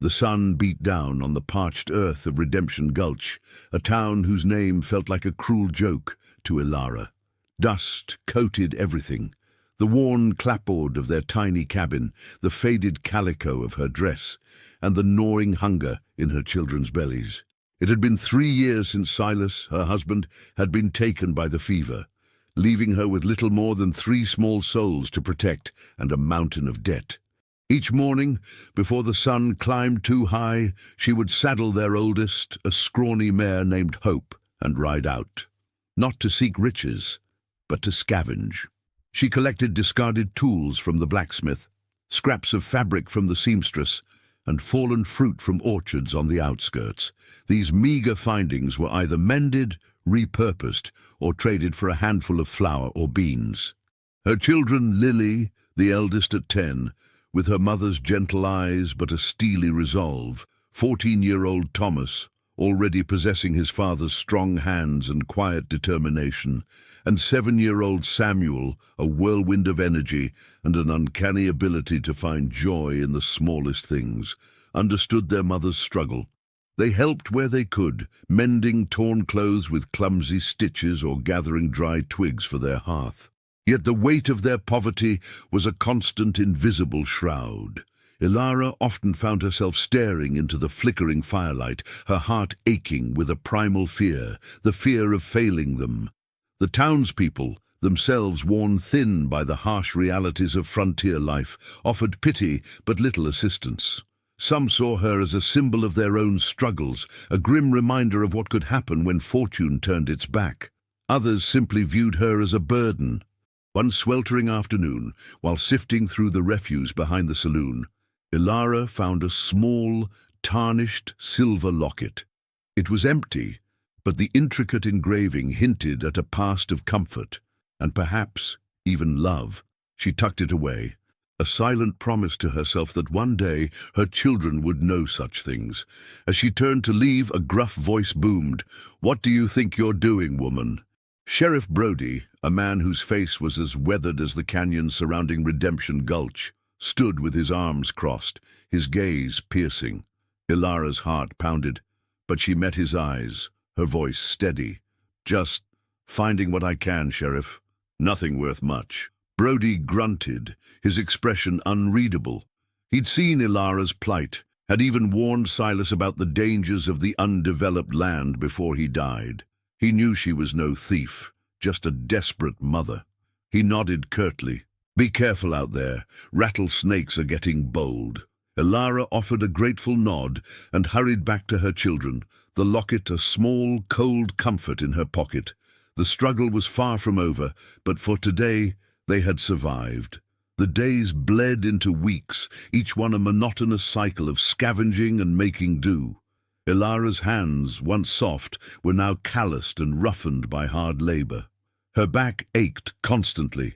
The sun beat down on the parched earth of Redemption Gulch, a town whose name felt like a cruel joke to Ilara. Dust coated everything, the worn clapboard of their tiny cabin, the faded calico of her dress, and the gnawing hunger in her children's bellies. It had been 3 years since Silas, her husband, had been taken by the fever, leaving her with little more than 3 small souls to protect and a mountain of debt. Each morning, before the sun climbed too high, she would saddle their oldest, a scrawny mare named Hope, and ride out. Not to seek riches, but to scavenge. She collected discarded tools from the blacksmith, scraps of fabric from the seamstress, and fallen fruit from orchards on the outskirts. These meager findings were either mended, repurposed, or traded for a handful of flour or beans. Her children, Lily, the eldest at 10, with her mother's gentle eyes but a steely resolve, 14-year-old Thomas, already possessing his father's strong hands and quiet determination, and 7-year-old Samuel, a whirlwind of energy and an uncanny ability to find joy in the smallest things, understood their mother's struggle. They helped where they could, mending torn clothes with clumsy stitches or gathering dry twigs for their hearth. Yet the weight of their poverty was a constant, invisible shroud. Ilara often found herself staring into the flickering firelight, her heart aching with a primal fear, the fear of failing them. The townspeople, themselves worn thin by the harsh realities of frontier life, offered pity but little assistance. Some saw her as a symbol of their own struggles, a grim reminder of what could happen when fortune turned its back. Others simply viewed her as a burden. One sweltering afternoon, while sifting through the refuse behind the saloon, Ilara found a small, tarnished silver locket. It was empty, but the intricate engraving hinted at a past of comfort, and perhaps even love. She tucked it away, a silent promise to herself that one day her children would know such things. As she turned to leave, a gruff voice boomed, "What do you think you're doing, woman?" Sheriff Brody, a man whose face was as weathered as the canyon surrounding Redemption Gulch, stood with his arms crossed, his gaze piercing. Ilara's heart pounded, but she met his eyes, her voice steady. "Just finding what I can, Sheriff. Nothing worth much." Brody grunted, his expression unreadable. He'd seen Ilara's plight, had even warned Silas about the dangers of the undeveloped land before he died. He knew she was no thief, just a desperate mother. He nodded curtly. "Be careful out there. Rattlesnakes are getting bold." Ilara offered a grateful nod and hurried back to her children, the locket a small, cold comfort in her pocket. The struggle was far from over, but for today they had survived. The days bled into weeks, each one a monotonous cycle of scavenging and making do. Ilara's hands, once soft, were now calloused and roughened by hard labor. Her back ached constantly,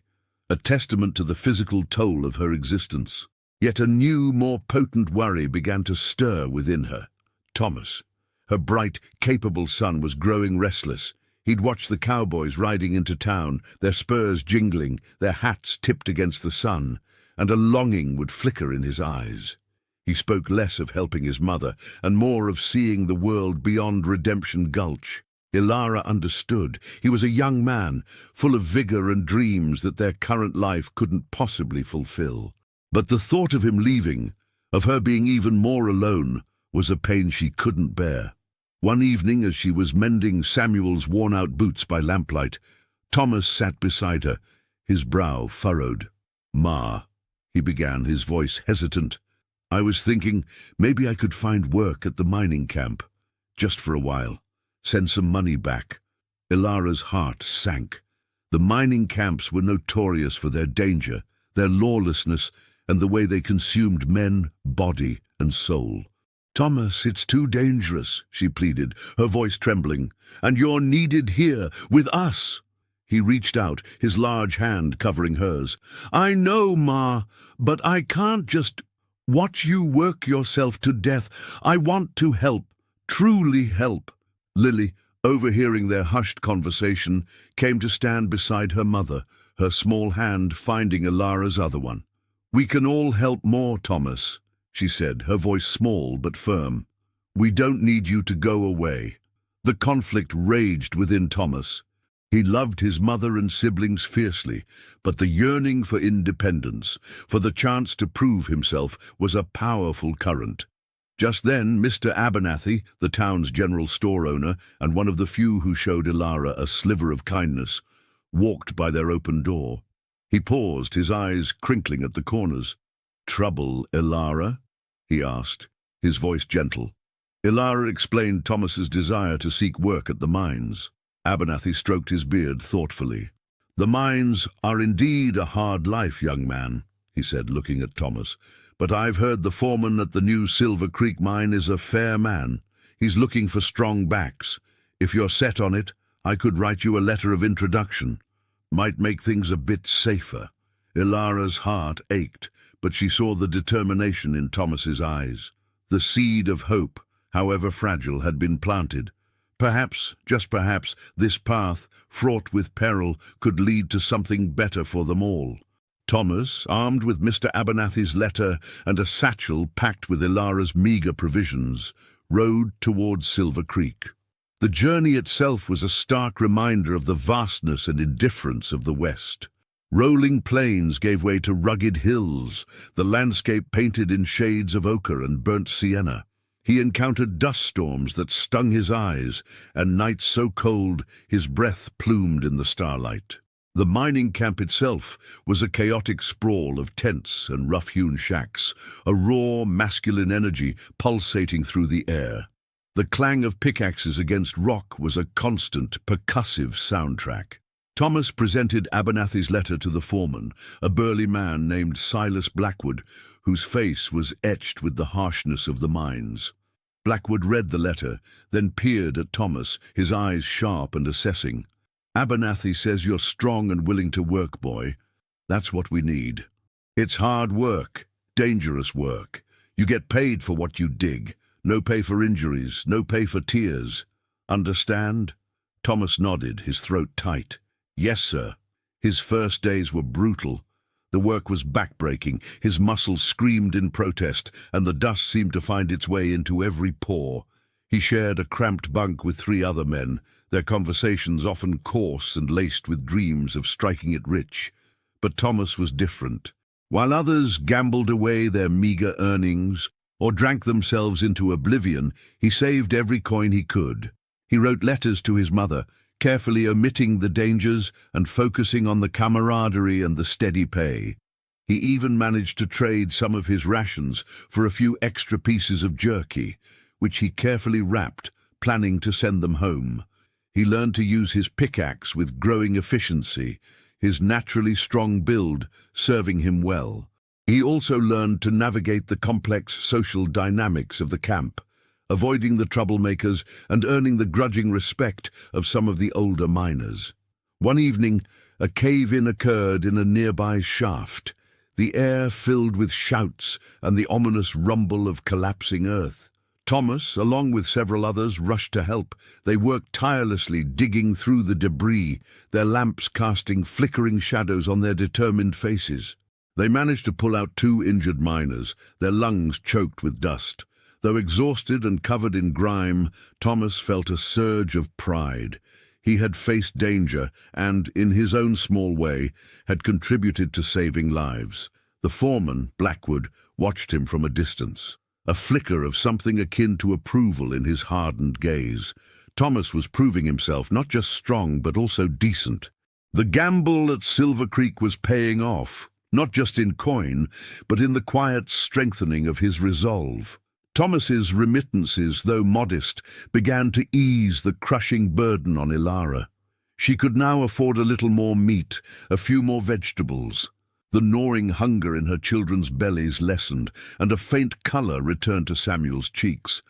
a testament to the physical toll of her existence. Yet a new, more potent worry began to stir within her. Thomas, her bright, capable son, was growing restless. He'd watched the cowboys riding into town, their spurs jingling, their hats tipped against the sun, and a longing would flicker in his eyes. He spoke less of helping his mother and more of seeing the world beyond Redemption Gulch. Ilara understood. He was a young man, full of vigor and dreams that their current life couldn't possibly fulfill. But the thought of him leaving, of her being even more alone, was a pain she couldn't bear. One evening, as she was mending Samuel's worn-out boots by lamplight, Thomas sat beside her, his brow furrowed. "Ma," he began, his voice hesitant, "I was thinking maybe I could find work at the mining camp, just for a while, send some money back." Ilara's heart sank. The mining camps were notorious for their danger, their lawlessness, and the way they consumed men, body, and soul. "Thomas, it's too dangerous," she pleaded, her voice trembling. "And you're needed here, with us." He reached out, his large hand covering hers. "I know, Ma, but I can't just watch you work yourself to death. I want to help, truly help." Lily, overhearing their hushed conversation, came to stand beside her mother, her small hand finding Ilara's other one. "We can all help more, Thomas," she said, her voice small but firm. "We don't need you to go away." The conflict raged within Thomas. He loved his mother and siblings fiercely, but the yearning for independence, for the chance to prove himself, was a powerful current. Just then, Mr. Abernathy, the town's general store owner and one of the few who showed Ilara a sliver of kindness, walked by their open door. He paused, his eyes crinkling at the corners. "Trouble, Ilara?" he asked, his voice gentle. Ilara explained Thomas's desire to seek work at the mines. Abernathy stroked his beard thoughtfully. "The mines are indeed a hard life, young man," he said, looking at Thomas. "But I've heard the foreman at the new Silver Creek mine is a fair man. He's looking for strong backs. If you're set on it, I could write you a letter of introduction. Might make things a bit safer." Ilara's heart ached, but she saw the determination in Thomas's eyes. The seed of hope, however fragile, had been planted. Perhaps, just perhaps, this path, fraught with peril, could lead to something better for them all. Thomas, armed with Mr. Abernathy's letter and a satchel packed with Ilara's meagre provisions, rode towards Silver Creek. The journey itself was a stark reminder of the vastness and indifference of the West. Rolling plains gave way to rugged hills, the landscape painted in shades of ochre and burnt sienna. He encountered dust storms that stung his eyes, and nights so cold his breath plumed in the starlight. The mining camp itself was a chaotic sprawl of tents and rough-hewn shacks, a raw, masculine energy pulsating through the air. The clang of pickaxes against rock was a constant, percussive soundtrack. Thomas presented Abernathy's letter to the foreman, a burly man named Silas Blackwood, whose face was etched with the harshness of the mines. Blackwood read the letter, then peered at Thomas, his eyes sharp and assessing. "Abernathy says you're strong and willing to work, boy. That's what we need. It's hard work, dangerous work. You get paid for what you dig. No pay for injuries, no pay for tears. Understand?" Thomas nodded, his throat tight. "Yes, sir." His first days were brutal. The work was backbreaking, his muscles screamed in protest, and the dust seemed to find its way into every pore. He shared a cramped bunk with 3 other men, their conversations often coarse and laced with dreams of striking it rich. But Thomas was different. While others gambled away their meagre earnings or drank themselves into oblivion, he saved every coin he could. He wrote letters to his mother, carefully omitting the dangers and focusing on the camaraderie and the steady pay. He even managed to trade some of his rations for a few extra pieces of jerky, which he carefully wrapped, planning to send them home. He learned to use his pickaxe with growing efficiency, his naturally strong build serving him well. He also learned to navigate the complex social dynamics of the camp, avoiding the troublemakers and earning the grudging respect of some of the older miners. One evening, a cave-in occurred in a nearby shaft, the air filled with shouts and the ominous rumble of collapsing earth. Thomas, along with several others, rushed to help. They worked tirelessly, digging through the debris, their lamps casting flickering shadows on their determined faces. They managed to pull out 2 injured miners, their lungs choked with dust. Though exhausted and covered in grime, Thomas felt a surge of pride. He had faced danger and, in his own small way, had contributed to saving lives. The foreman, Blackwood, watched him from a distance, a flicker of something akin to approval in his hardened gaze. Thomas was proving himself not just strong but also decent. The gamble at Silver Creek was paying off, not just in coin, but in the quiet strengthening of his resolve. Thomas's remittances, though modest, began to ease the crushing burden on Ilara. She could now afford a little more meat, a few more vegetables. The gnawing hunger in her children's bellies lessened, and a faint colour returned to Samuel's cheeks.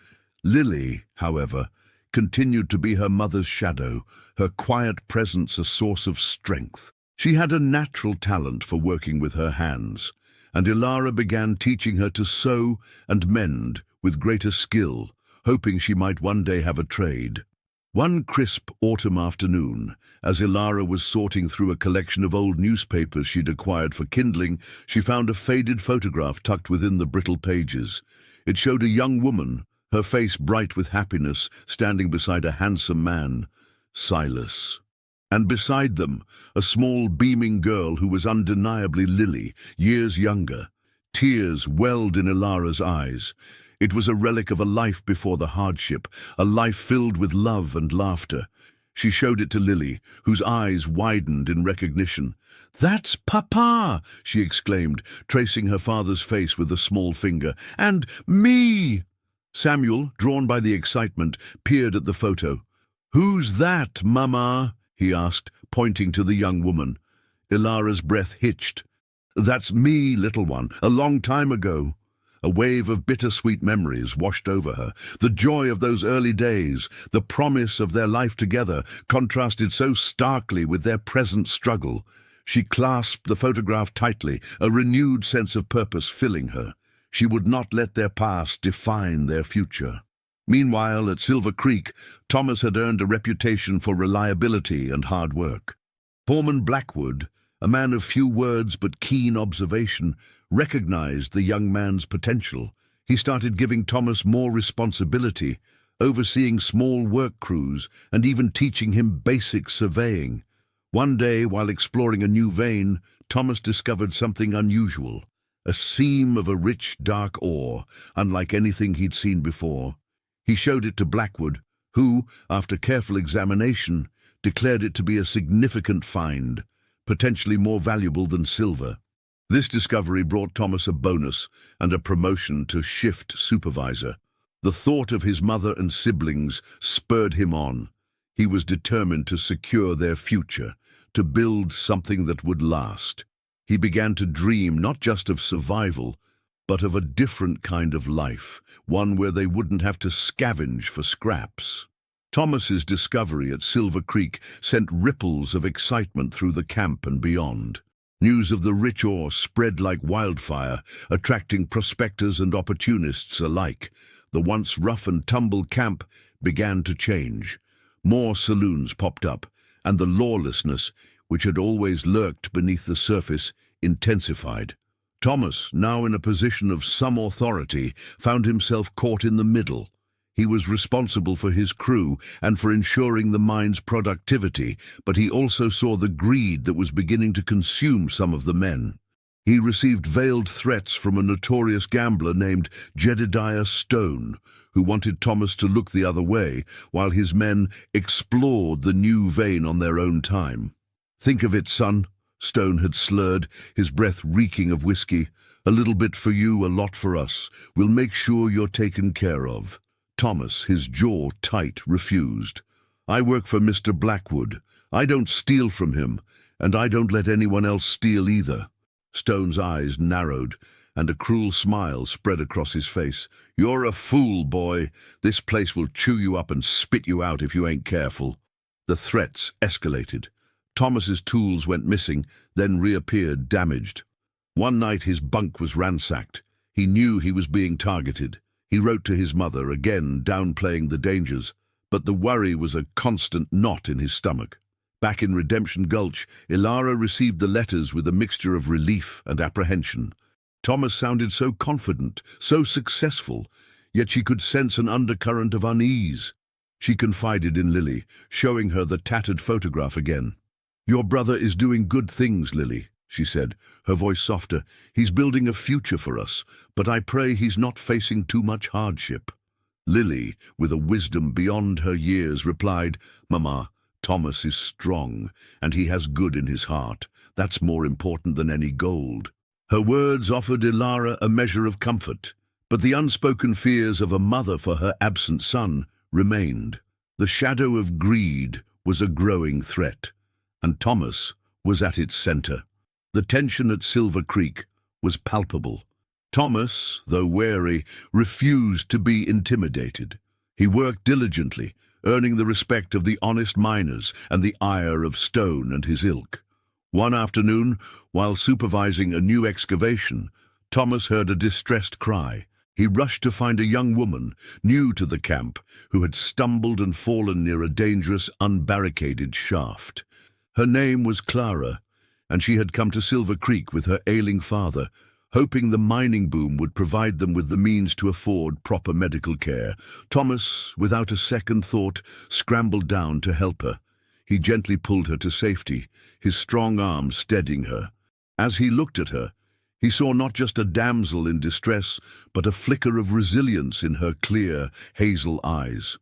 Lily, however, continued to be her mother's shadow, her quiet presence a source of strength. She had a natural talent for working with her hands, and Ilara began teaching her to sew and mend with greater skill, hoping she might one day have a trade. One crisp autumn afternoon, as Ilara was sorting through a collection of old newspapers she'd acquired for kindling, she found a faded photograph tucked within the brittle pages. It showed a young woman, her face bright with happiness, standing beside a handsome man, Silas. And beside them, a small, beaming girl who was undeniably Lily, years younger. Tears welled in Ilara's eyes. It was a relic of a life before the hardship, a life filled with love and laughter. She showed it to Lily, whose eyes widened in recognition. "That's Papa!" she exclaimed, tracing her father's face with a small finger. "And me!" Samuel, drawn by the excitement, peered at the photo. "Who's that, Mama?" he asked, pointing to the young woman. Ilara's breath hitched. "That's me, little one, a long time ago." A wave of bittersweet memories washed over her. The joy of those early days, the promise of their life together, contrasted so starkly with their present struggle. She clasped the photograph tightly, a renewed sense of purpose filling her. She would not let their past define their future. Meanwhile, at Silver Creek, Thomas had earned a reputation for reliability and hard work. Foreman Blackwood, a man of few words but keen observation, recognized the young man's potential. He started giving Thomas more responsibility, overseeing small work crews and even teaching him basic surveying. One day, while exploring a new vein, Thomas discovered something unusual, a seam of a rich, dark ore, unlike anything he'd seen before. He showed it to Blackwood, who, after careful examination, declared it to be a significant find, potentially more valuable than silver. This discovery brought Thomas a bonus and a promotion to shift supervisor. The thought of his mother and siblings spurred him on. He was determined to secure their future, to build something that would last. He began to dream not just of survival, but of a different kind of life, one where they wouldn't have to scavenge for scraps. Thomas's discovery at Silver Creek sent ripples of excitement through the camp and beyond. News of the rich ore spread like wildfire, attracting prospectors and opportunists alike. The once rough-and-tumble camp began to change. More saloons popped up, and the lawlessness, which had always lurked beneath the surface, intensified. Thomas, now in a position of some authority, found himself caught in the middle. He was responsible for his crew and for ensuring the mine's productivity, but he also saw the greed that was beginning to consume some of the men. He received veiled threats from a notorious gambler named Jedediah Stone, who wanted Thomas to look the other way, while his men explored the new vein on their own time. "Think of it, son," Stone had slurred, his breath reeking of whiskey. "A little bit for you, a lot for us. We'll make sure you're taken care of." Thomas, his jaw tight, refused. "I work for Mr. Blackwood. I don't steal from him, and I don't let anyone else steal either." Stone's eyes narrowed, and a cruel smile spread across his face. "You're a fool, boy. This place will chew you up and spit you out if you ain't careful." The threats escalated. Thomas's tools went missing, then reappeared damaged. One night his bunk was ransacked. He knew he was being targeted. He wrote to his mother, again downplaying the dangers, but the worry was a constant knot in his stomach. Back in Redemption Gulch, Ilara received the letters with a mixture of relief and apprehension. Thomas sounded so confident, so successful, yet she could sense an undercurrent of unease. She confided in Lily, showing her the tattered photograph again. "Your brother is doing good things, Lily," she said, her voice softer. "He's building a future for us, but I pray he's not facing too much hardship." Lily, with a wisdom beyond her years, replied, "Mama, Thomas is strong, and he has good in his heart. That's more important than any gold." Her words offered Ilara a measure of comfort, but the unspoken fears of a mother for her absent son remained. The shadow of greed was a growing threat, and Thomas was at its center. The tension at Silver Creek was palpable. Thomas, though wary, refused to be intimidated. He worked diligently, earning the respect of the honest miners and the ire of Stone and his ilk. One afternoon, while supervising a new excavation, Thomas heard a distressed cry. He rushed to find a young woman, new to the camp, who had stumbled and fallen near a dangerous, unbarricaded shaft. Her name was Clara, and she had come to Silver Creek with her ailing father, hoping the mining boom would provide them with the means to afford proper medical care. Thomas, without a second thought, scrambled down to help her. He gently pulled her to safety, his strong arm steadying her. As he looked at her, he saw not just a damsel in distress, but a flicker of resilience in her clear, hazel eyes.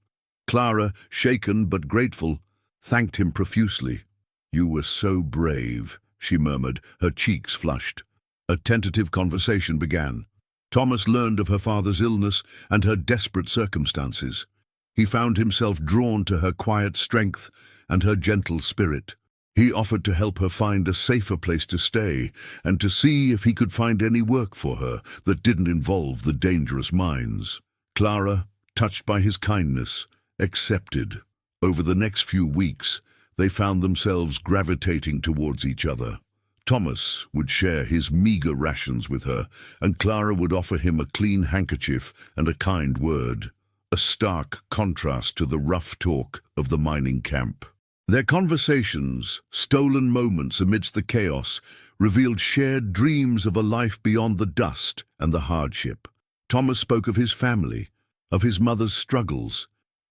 Clara, shaken but grateful, thanked him profusely. "You were so brave," she murmured, her cheeks flushed. A tentative conversation began. Thomas learned of her father's illness and her desperate circumstances. He found himself drawn to her quiet strength and her gentle spirit. He offered to help her find a safer place to stay and to see if he could find any work for her that didn't involve the dangerous mines. Clara, touched by his kindness, accepted. Over the next few weeks, they found themselves gravitating towards each other. Thomas would share his meager rations with her, and Clara would offer him a clean handkerchief and a kind word, a stark contrast to the rough talk of the mining camp. Their conversations, stolen moments amidst the chaos, revealed shared dreams of a life beyond the dust and the hardship. Thomas spoke of his family, of his mother's struggles,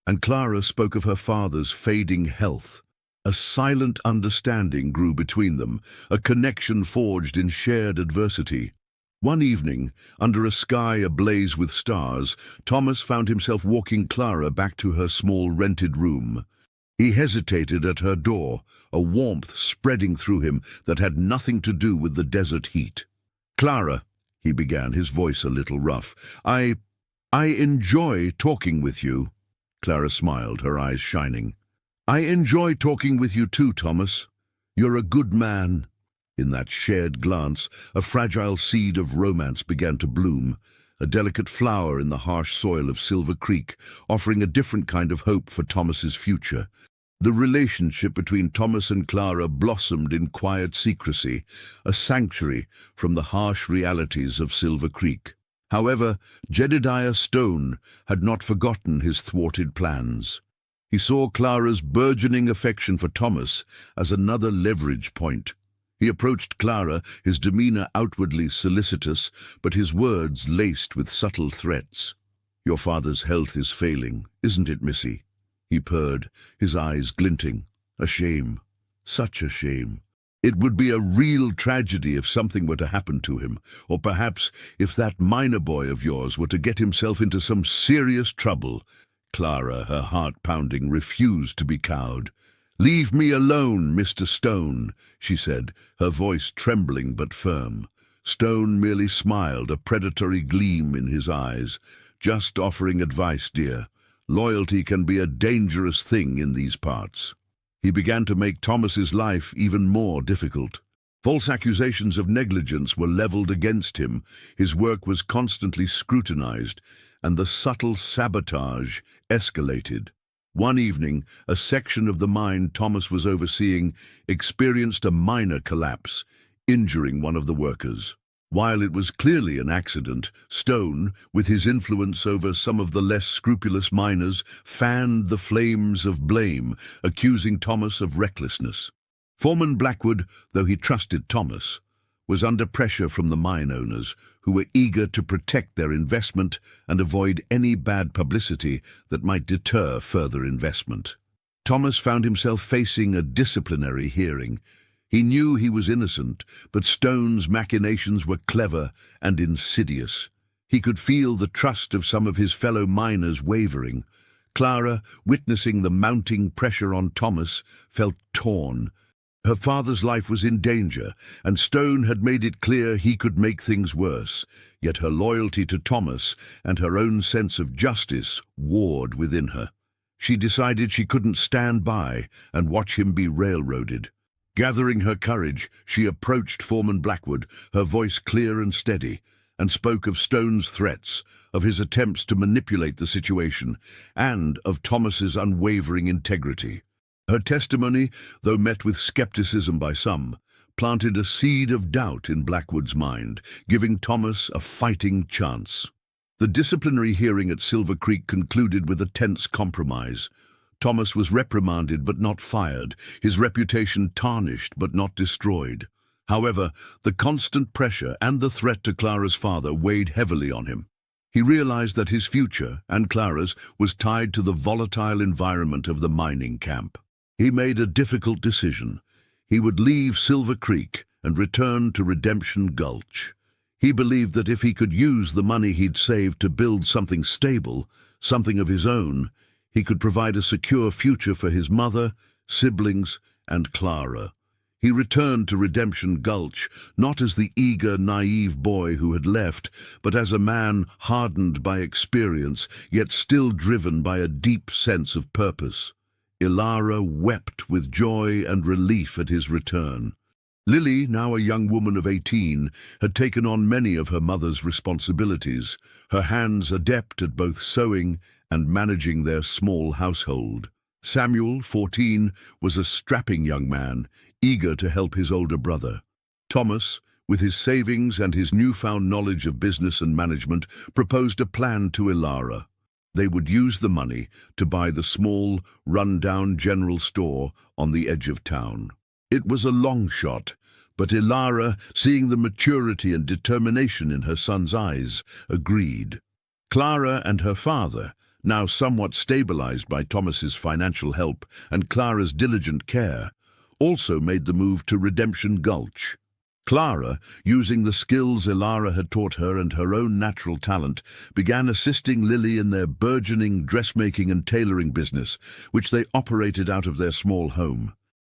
and Clara spoke of her father's fading health. A silent understanding grew between them, a connection forged in shared adversity. One evening, under a sky ablaze with stars, Thomas found himself walking Clara back to her small rented room. He hesitated at her door, a warmth spreading through him that had nothing to do with the desert heat. "Clara," he began, his voice a little rough, I enjoy talking with you." Clara smiled, her eyes shining. "I enjoy talking with you too, Thomas. You're a good man." In that shared glance, a fragile seed of romance began to bloom, a delicate flower in the harsh soil of Silver Creek, offering a different kind of hope for Thomas's future. The relationship between Thomas and Clara blossomed in quiet secrecy, a sanctuary from the harsh realities of Silver Creek. However, Jedediah Stone had not forgotten his thwarted plans. He saw Clara's burgeoning affection for Thomas as another leverage point. He approached Clara, his demeanor outwardly solicitous, but his words laced with subtle threats. "Your father's health is failing, isn't it, Missy?" he purred, his eyes glinting. "A shame. Such a shame. It would be a real tragedy if something were to happen to him, or perhaps if that miner boy of yours were to get himself into some serious trouble." Clara, her heart pounding, refused to be cowed. "Leave me alone, Mr. Stone," she said, her voice trembling but firm. Stone merely smiled, a predatory gleam in his eyes. "Just offering advice, dear. Loyalty can be a dangerous thing in these parts." He began to make Thomas's life even more difficult. False accusations of negligence were leveled against him, his work was constantly scrutinized, and the subtle sabotage escalated. One evening, a section of the mine Thomas was overseeing experienced a minor collapse, injuring one of the workers. While it was clearly an accident, Stone, with his influence over some of the less scrupulous miners, fanned the flames of blame, accusing Thomas of recklessness. Foreman Blackwood, though he trusted Thomas, was under pressure from the mine owners, who were eager to protect their investment and avoid any bad publicity that might deter further investment. Thomas found himself facing a disciplinary hearing. He knew he was innocent, but Stone's machinations were clever and insidious. He could feel the trust of some of his fellow miners wavering. Clara, witnessing the mounting pressure on Thomas, felt torn. Her father's life was in danger, and Stone had made it clear he could make things worse. Yet her loyalty to Thomas and her own sense of justice warred within her. She decided she couldn't stand by and watch him be railroaded. Gathering her courage, she approached Foreman Blackwood, her voice clear and steady, and spoke of Stone's threats, of his attempts to manipulate the situation, and of Thomas's unwavering integrity. Her testimony, though met with skepticism by some, planted a seed of doubt in Blackwood's mind, giving Thomas a fighting chance. The disciplinary hearing at Silver Creek concluded with a tense compromise. Thomas was reprimanded but not fired, his reputation tarnished but not destroyed. However, the constant pressure and the threat to Clara's father weighed heavily on him. He realized that his future, and Clara's, was tied to the volatile environment of the mining camp. He made a difficult decision. He would leave Silver Creek and return to Redemption Gulch. He believed that if he could use the money he'd saved to build something stable, something of his own, he could provide a secure future for his mother, siblings, and Clara. He returned to Redemption Gulch, not as the eager, naive boy who had left, but as a man hardened by experience, yet still driven by a deep sense of purpose. Ilara wept with joy and relief at his return. Lily, now a young woman of 18, had taken on many of her mother's responsibilities, her hands adept at both sewing and managing their small household. Samuel, 14, was a strapping young man, eager to help his older brother. Thomas, with his savings and his newfound knowledge of business and management, proposed a plan to Ilara. They would use the money to buy the small, run-down general store on the edge of town. It was a long shot, but Ilara, seeing the maturity and determination in her son's eyes, agreed. Clara and her father, now somewhat stabilized by Thomas's financial help and Clara's diligent care, also made the move to Redemption Gulch. Clara, using the skills Ilara had taught her and her own natural talent, began assisting Lily in their burgeoning dressmaking and tailoring business, which they operated out of their small home.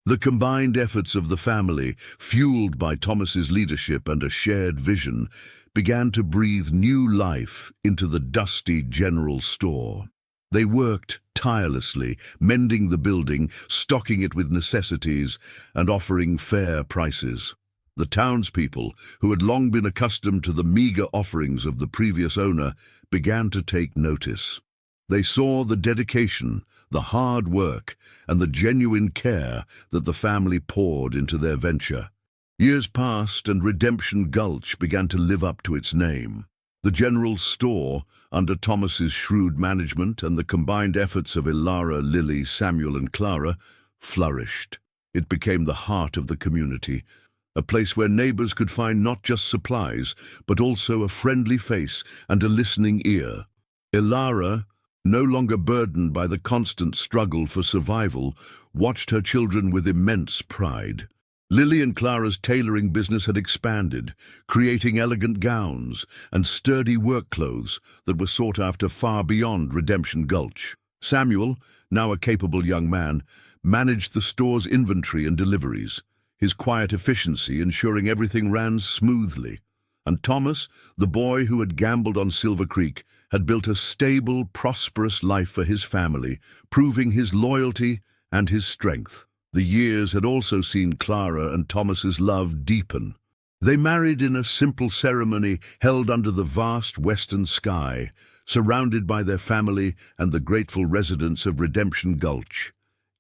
The combined efforts of the family, fueled by Thomas's leadership and a shared vision, began to breathe new life into the dusty general store. They worked tirelessly, mending the building, stocking it with necessities, and offering fair prices. The townspeople, who had long been accustomed to the meager offerings of the previous owner, began to take notice. They saw the dedication, the hard work, and the genuine care that the family poured into their venture. Years passed and Redemption Gulch began to live up to its name. The general store, under Thomas's shrewd management and the combined efforts of Ilara, Lily, Samuel, and Clara, flourished. It became the heart of the community, a place where neighbors could find not just supplies, but also a friendly face and a listening ear. Ilara, no longer burdened by the constant struggle for survival, watched her children with immense pride. Lily and Clara's tailoring business had expanded, creating elegant gowns and sturdy work clothes that were sought after far beyond Redemption Gulch. Samuel, now a capable young man, managed the store's inventory and deliveries, his quiet efficiency ensuring everything ran smoothly. And Thomas, the boy who had gambled on Silver Creek, had built a stable, prosperous life for his family, proving his loyalty and his strength. The years had also seen Clara and Thomas's love deepen. They married in a simple ceremony held under the vast western sky, surrounded by their family and the grateful residents of Redemption Gulch.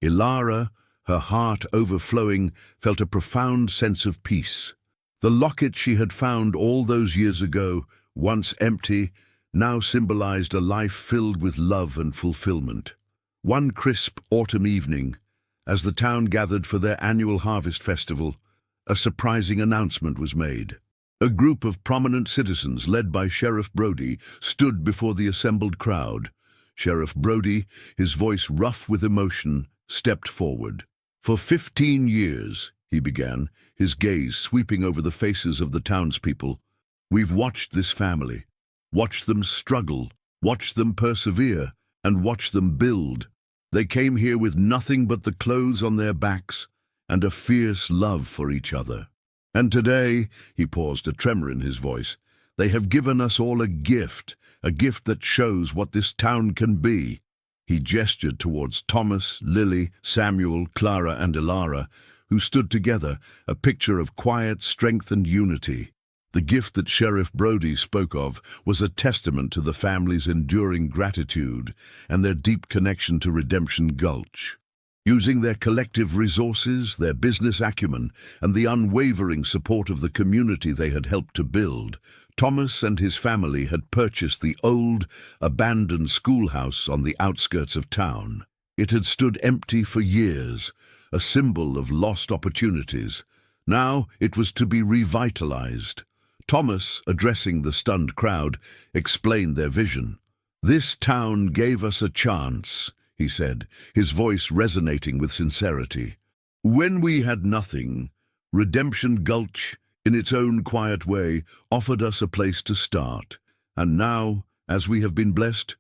Ilara, her heart overflowing, felt a profound sense of peace. The locket she had found all those years ago, once empty, now symbolized a life filled with love and fulfillment. One crisp autumn evening, as the town gathered for their annual harvest festival, a surprising announcement was made. A group of prominent citizens, led by Sheriff Brody, stood before the assembled crowd. Sheriff Brody, his voice rough with emotion, stepped forward. "For 15 years, he began, his gaze sweeping over the faces of the townspeople, we've watched this family, watched them struggle, watched them persevere, and watched them build. They came here with nothing but the clothes on their backs and a fierce love for each other. And today," he paused, a tremor in his voice, "they have given us all a gift that shows what this town can be." He gestured towards Thomas, Lily, Samuel, Clara, and Ilara, who stood together, a picture of quiet strength and unity. The gift that Sheriff Brody spoke of was a testament to the family's enduring gratitude and their deep connection to Redemption Gulch. Using their collective resources, their business acumen, and the unwavering support of the community they had helped to build, Thomas and his family had purchased the old, abandoned schoolhouse on the outskirts of town. It had stood empty for years, a symbol of lost opportunities. Now it was to be revitalized. Thomas, addressing the stunned crowd, explained their vision. "This town gave us a chance," he said, his voice resonating with sincerity. "When we had nothing, Redemption Gulch, in its own quiet way, offered us a place to start. And now, as we have been blessed,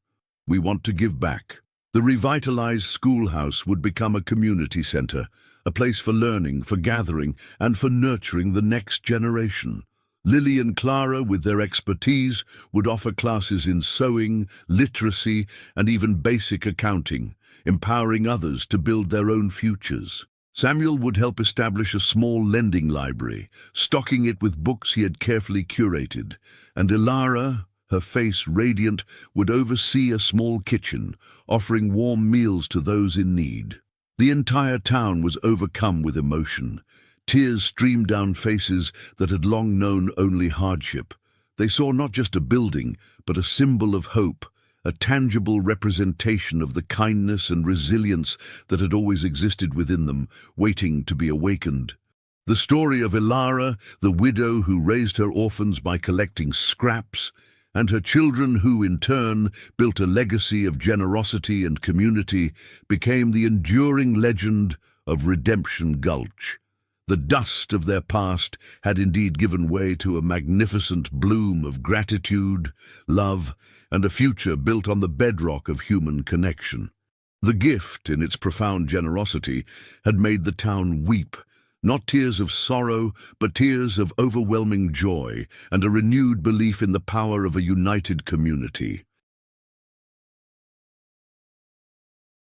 we want to give back." The revitalized schoolhouse would become a community center, a place for learning, for gathering, and for nurturing the next generation. Lily and Clara, with their expertise, would offer classes in sewing, literacy, and even basic accounting, empowering others to build their own futures. Samuel would help establish a small lending library, stocking it with books he had carefully curated, and Ilara, her face radiant, would oversee a small kitchen, offering warm meals to those in need. The entire town was overcome with emotion. Tears streamed down faces that had long known only hardship. They saw not just a building, but a symbol of hope, a tangible representation of the kindness and resilience that had always existed within them, waiting to be awakened. The story of Ilara, the widow who raised her orphans by collecting scraps, and her children who, in turn, built a legacy of generosity and community, became the enduring legend of Redemption Gulch. The dust of their past had indeed given way to a magnificent bloom of gratitude, love, and a future built on the bedrock of human connection. The gift, in its profound generosity, had made the town weep, not tears of sorrow, but tears of overwhelming joy and a renewed belief in the power of a united community.